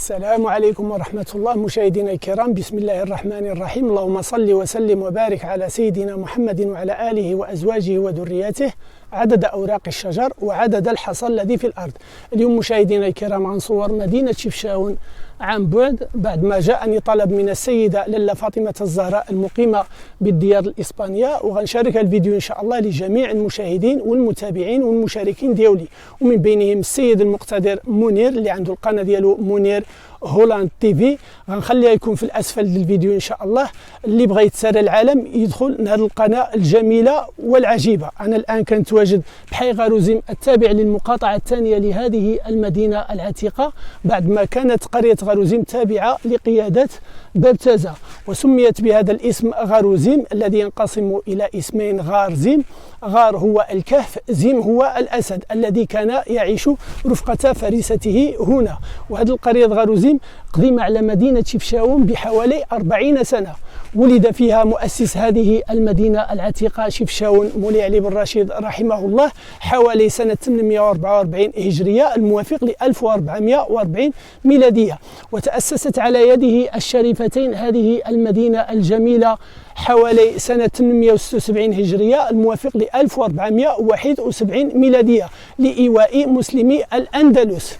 السلام عليكم ورحمة الله مشاهدينا الكرام. بسم الله الرحمن الرحيم. اللهم صل وسلم وبارك على سيدنا محمد وعلى آله وأزواجه وذرياته عدد أوراق الشجر وعدد الحصى الذي في الأرض. اليوم مشاهدينا الكرام غنصور مدينة شفشاون عن بعد ما جاءني طلب من السيدة لاله فاطمة الزهراء المقيمة بالديار الإسبانية، وغنشارك الفيديو إن شاء الله لجميع المشاهدين والمتابعين والمشاركين ديولي، ومن بينهم السيد المقتدر منير اللي عنده القناة ديالو منير هولاند تي في. غنخليها يكون في الاسفل للفيديو ان شاء الله. اللي بغى يتسارى العالم يدخل لهذه القناه الجميله والعجيبه. انا الان كنتواجد بحي غاروزيم التابع للمقاطعه الثانيه لهذه المدينه العتيقه، بعد ما كانت قريه غاروزيم تابعه لقياده بابتزة، وسميت بهذا الاسم غاروزيم الذي ينقسم الى اسمين: غارزيم، غار هو الكهف، زيم هو الاسد الذي كان يعيش رفقه فريسته هنا. وهذه القريه غاروزيم قديمة على مدينة شفشاون بحوالي 40 سنة. ولد فيها مؤسس هذه المدينة العتيقة شفشاون مولاي علي بن رشيد رحمه الله حوالي سنة 844 هجرية الموافق ل 1440 ميلادية، وتأسست على يده الشريفتين هذه المدينة الجميلة حوالي سنة 876 هجرية الموافق ل 1471 ميلادية لإيواء مسلمي الأندلس.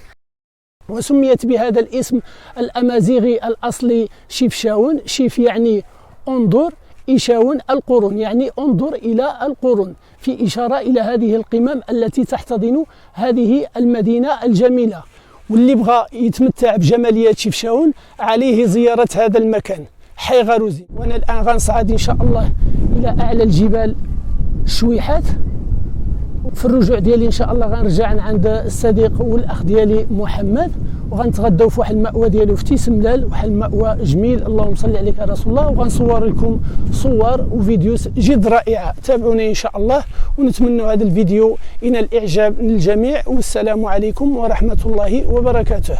وسميت بهذا الاسم الأمازيغي الأصلي شفشاون. شيف يعني انظر، إيشاون القرون يعني انظر إلى القرون، في إشارة إلى هذه القمم التي تحتضن هذه المدينة الجميلة. واللي بغى يتمتع بجماليات شفشاون عليه زيارة هذا المكان حي غاروزيم. وأنا الآن غنصعد إن شاء الله إلى أعلى الجبال الشويحات. في الرجوع ديالي ان شاء الله غنرجع عند الصديق والاخ ديالي محمد، وغنتغداو في واحد المأوى ديالو في تيسملال، واحد المأوى جميل اللهم صل عليك يا رسول الله. وغنصور لكم صور وفيديوز جد رائعه. تابعوني ان شاء الله، ونتمنى هذا الفيديو ينال الاعجاب للجميع. والسلام عليكم ورحمه الله وبركاته.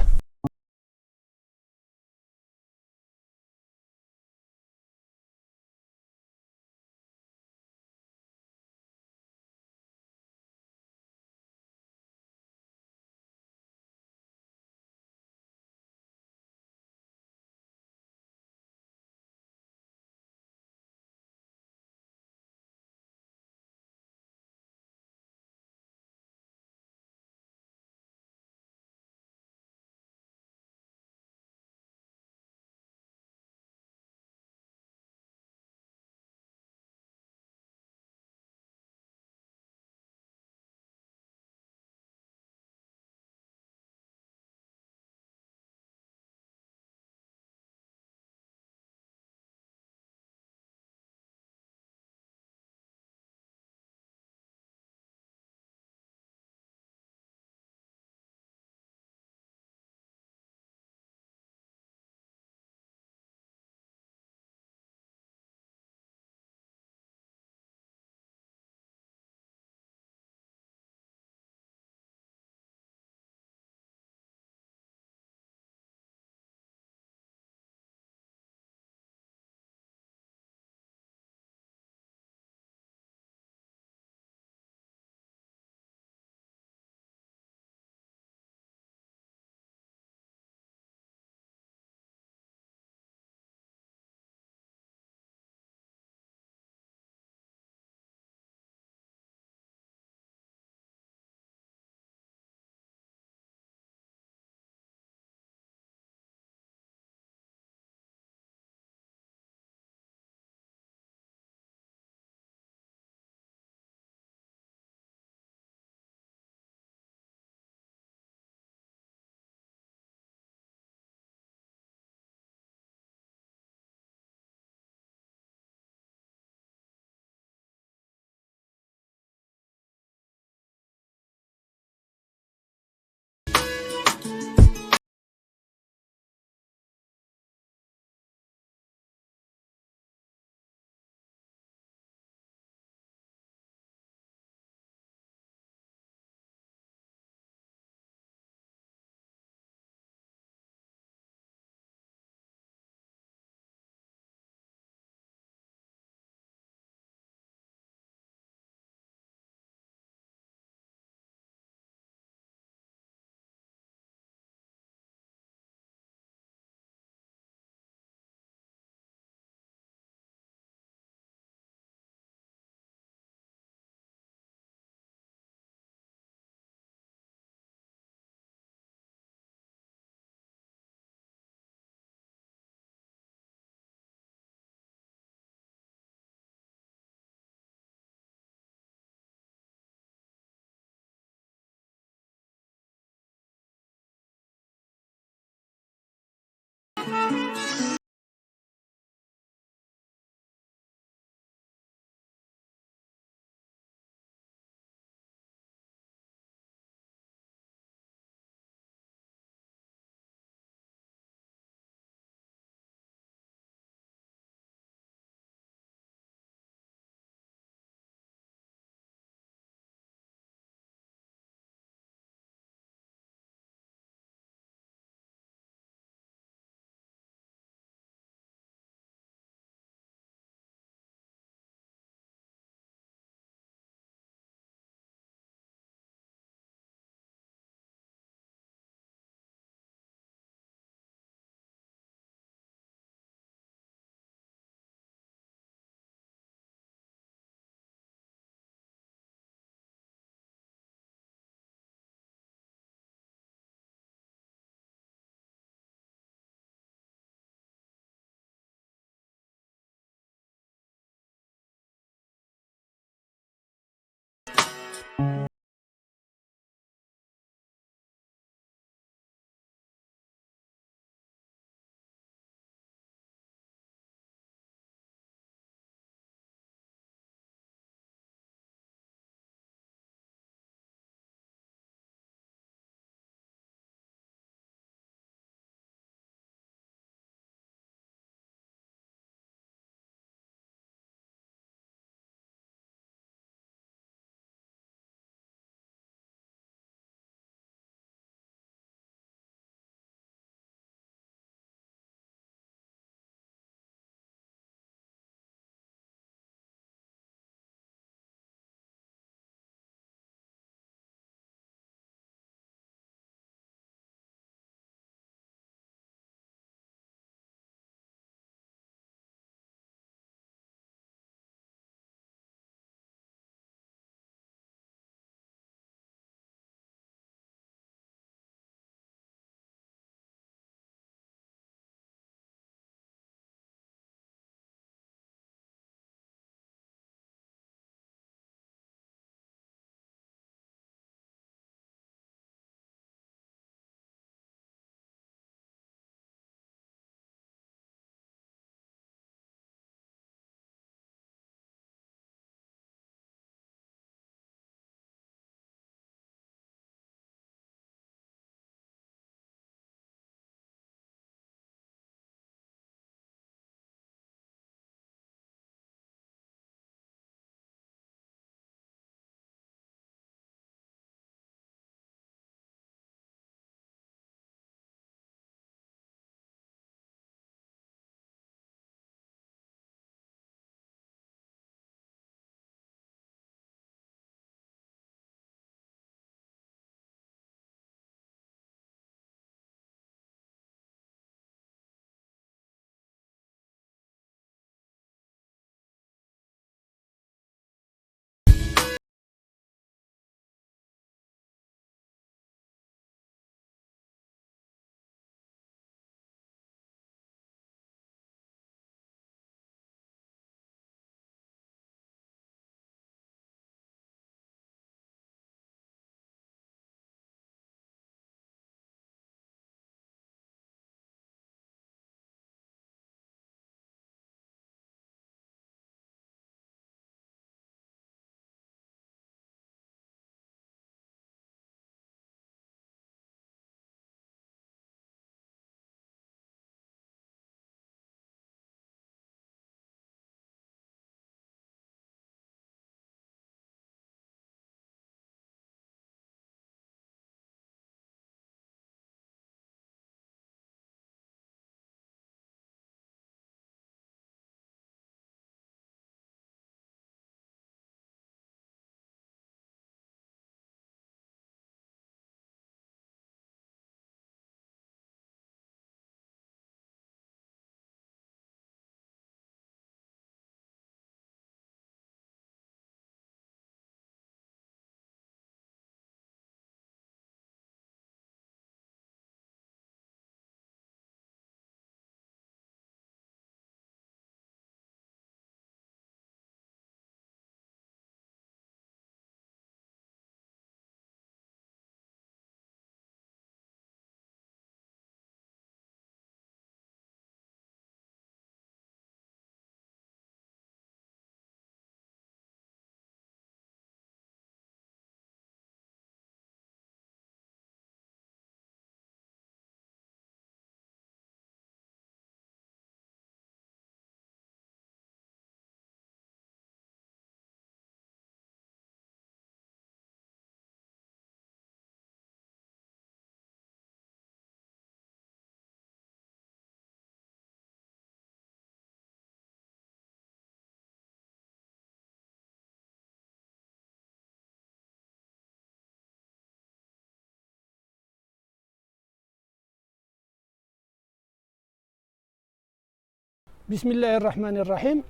بسم الله الرحمن الرحيم.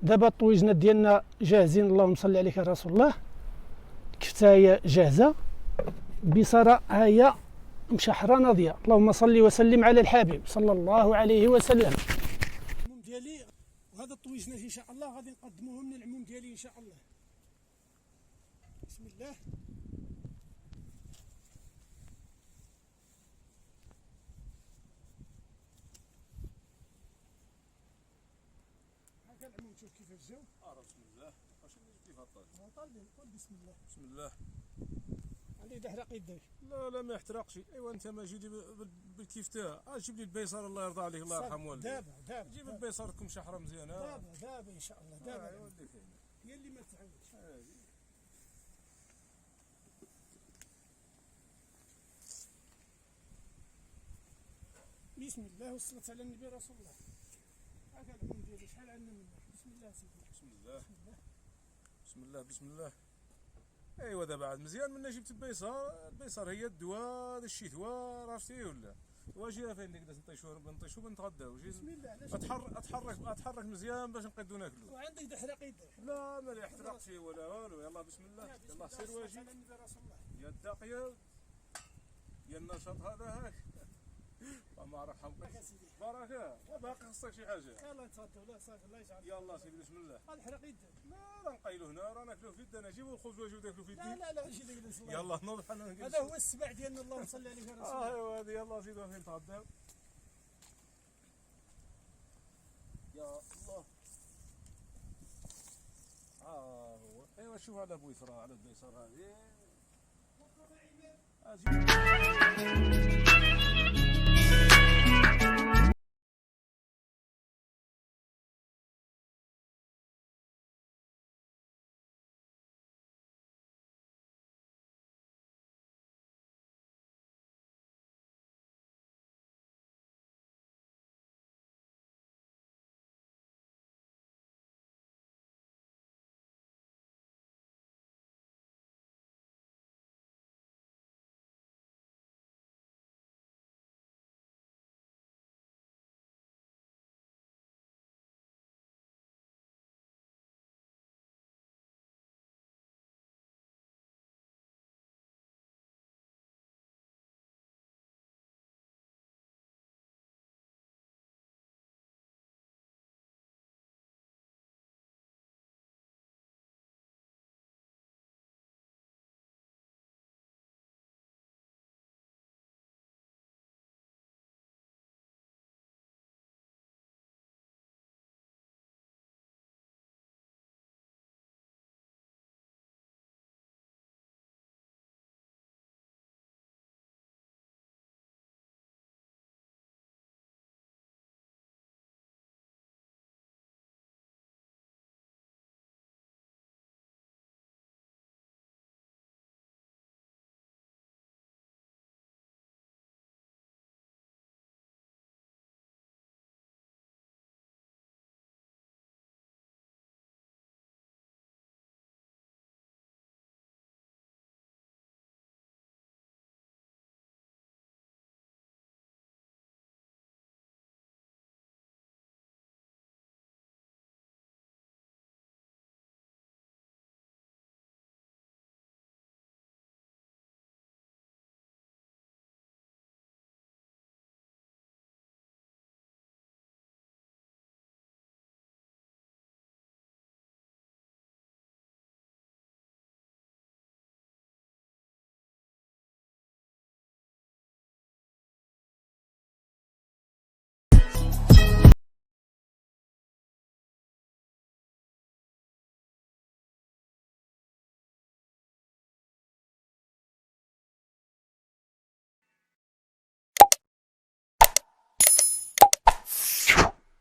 دابا الطويجنات ديالنا جاهزين، اللهم صل عليك يا رسول الله. كفتايه جاهزه، بصره ها هي مشحره ناضيه. اللهم صل وسلم على الحبيب صلى الله عليه وسلم. العموم ديالي وهذا الطويجنات ان شاء الله غادي نقدموه من العموم ديالي ان شاء الله. بسم الله. هكا العموم شوف كيفاش جاو. بسم الله. واش كيف هطال؟ طالبين قول بسم الله. بسم الله. علي يحرق يديك. لا ما يحترقش. ايوا انت ما جيتي بالكيفتاه، جيب لي البيصر الله يرضى عليك، الله يرحم والديك. دابا جيب البيصر لكم شحره مزيانه. دابا ان شاء الله. دابا هي اللي ما تعودش. بسم الله والصلاة على النبي رسول الله. هكا العموم ديالي شحال عندنا منه. بسم الله سيدي. بسم الله. بسم الله. بسم الله. ايوا دابا عاد مزيان منا جبت البيصر هي الدواء هذا الشتوى، عرفتي ولا؟ واجي فين نقدر نطيشو بنتغداو. بسم الله. علاش اتحرك مزيان باش نقدو ناكلو. وعندك تحرق يديك. لا ما يحترقش ولا والو. يلا بسم الله. يلا سير واجي. على النبي رسول الله. يا الداقيه يا النشاط هذا هاك. الله يرحم بركه. باقي خصك شي حاجه. يلا نتغداو. لا صافي الله يجعل. يلا سيدي بسم الله. غادي يحرق يديك. لا نقيلو هنا راه ناكلو في يدنا. جيبوا الخبز واجيو تاكلوا في يدي. لا اجي نجلس. يلا نوض حنا نجلس. هذا هو السبع ديالنا، اللهم صل عليك يا رسول الله. ايوا هذه. يلا زيدوا فين نتغداو. يا الله. هو. ايوا شوف على بويسرا، على البيصر هذه.